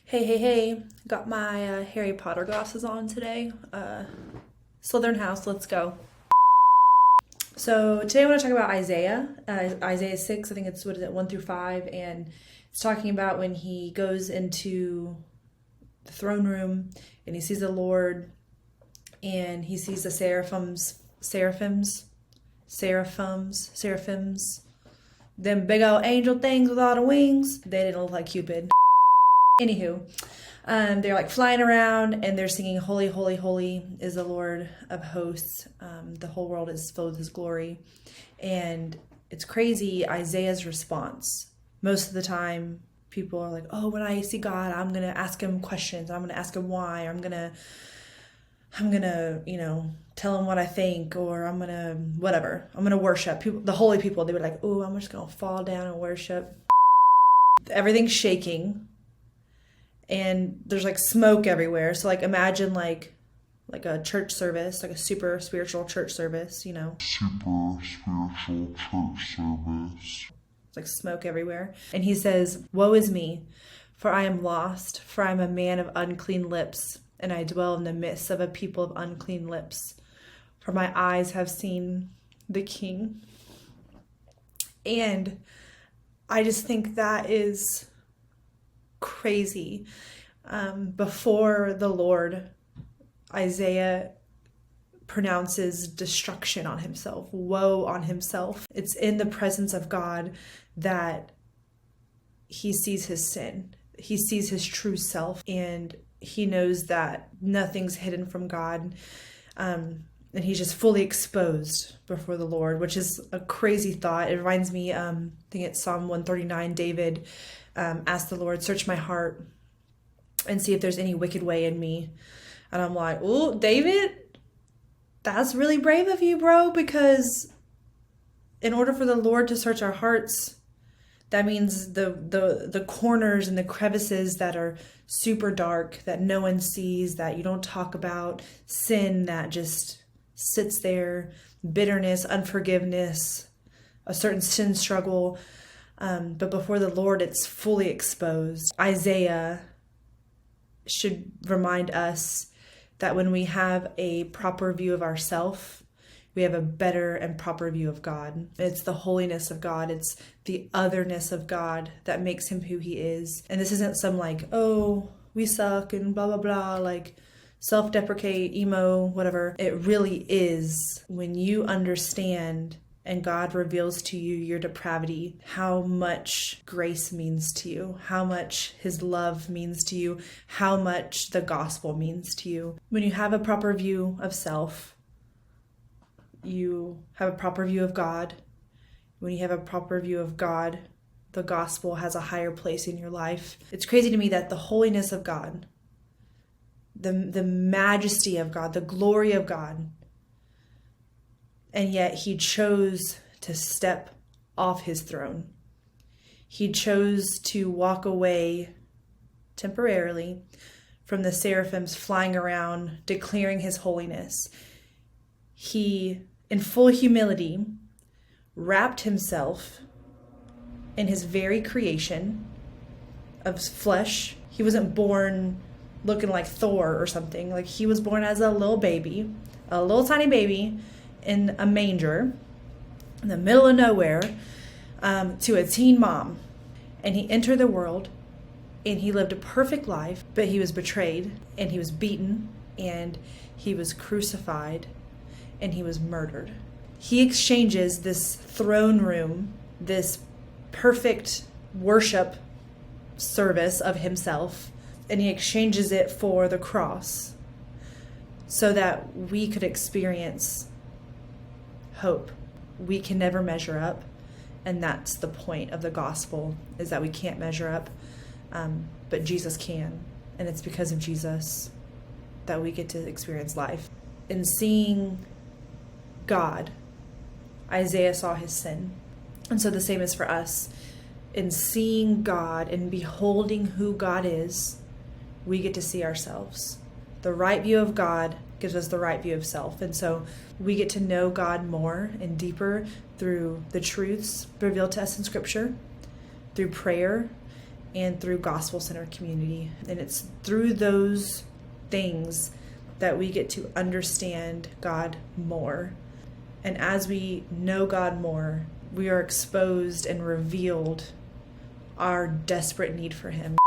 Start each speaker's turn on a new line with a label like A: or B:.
A: Hey. Got my Harry Potter glasses on today. Slytherin house, let's go. So today I want to talk about Isaiah. Isaiah 6, I think it's, 1 through 5. And it's talking about when he goes into the throne room and he sees the Lord and he sees the seraphims, them big old angel things with all the wings. They didn't look like Cupid. Anywho, they're like flying around and they're singing, "Holy, holy, holy is the Lord of hosts. The whole world is filled with his glory." And it's crazy, Isaiah's response. Most of the time, people are like, "Oh, when I see God, I'm going to ask him questions. I'm going to ask him why. I'm going to, tell him what I think, or I'm going to, whatever. I'm going to worship." People, the holy people, they were like, "Oh, I'm just going to fall down and worship." Everything's shaking. And there's like smoke everywhere. So like imagine like a church service, like a super spiritual church service, Super spiritual church service. It's like smoke everywhere. And he says, "Woe is me, for I am lost, for I am a man of unclean lips, and I dwell in the midst of a people of unclean lips. For my eyes have seen the King." And I just think that is crazy. Before the Lord, Isaiah pronounces destruction on himself, woe on himself. It's in the presence of God that he sees his sin. He sees his true self, and he knows that nothing's hidden from God. And he's just fully exposed before the Lord, which is a crazy thought. It reminds me, I think it's Psalm 139, David asked the Lord, "Search my heart and see if there's any wicked way in me." And I'm like, "Ooh, David, that's really brave of you, bro, because in order for the Lord to search our hearts, that means the corners and the crevices that are super dark, that no one sees, that you don't talk about, sin that just sits there, bitterness, unforgiveness, a certain sin struggle. But before the Lord, it's fully exposed." Isaiah should remind us that when we have a proper view of ourselves, we have a better and proper view of God. It's the holiness of God. It's the otherness of God that makes him who he is. And this isn't some like, "Oh, we suck," and blah, blah, blah, like self-deprecate, emo, whatever. It really is when you understand and God reveals to you your depravity, how much grace means to you, how much his love means to you, how much the gospel means to you. When you have a proper view of self, you have a proper view of God. When you have a proper view of God, the gospel has a higher place in your life. It's crazy to me that the holiness of God, the majesty of God, the glory of God, and yet he chose to step off his throne. He chose to walk away temporarily from the seraphims flying around, declaring his holiness. He, in full humility, wrapped himself in his very creation of flesh. He wasn't born looking like Thor or something. Like, he was born as a little baby, a little tiny baby, in a manger in the middle of nowhere, to a teen mom. And he entered the world and he lived a perfect life, but he was betrayed and he was beaten and he was crucified and he was murdered. He exchanges this throne room, this perfect worship service of himself, and he exchanges it for the cross so that we could experience hope. We can never measure up, and that's the point of the gospel, is that we can't measure up, but Jesus can, and it's because of Jesus that we get to experience life. In seeing God, Isaiah saw his sin, and so the same is for us. In seeing God and beholding who God is, we get to see ourselves. The right view of God gives us the right view of self. And so we get to know God more and deeper through the truths revealed to us in Scripture, through prayer, and through gospel-centered community. And it's through those things that we get to understand God more. And as we know God more, we are exposed and revealed our desperate need for Him.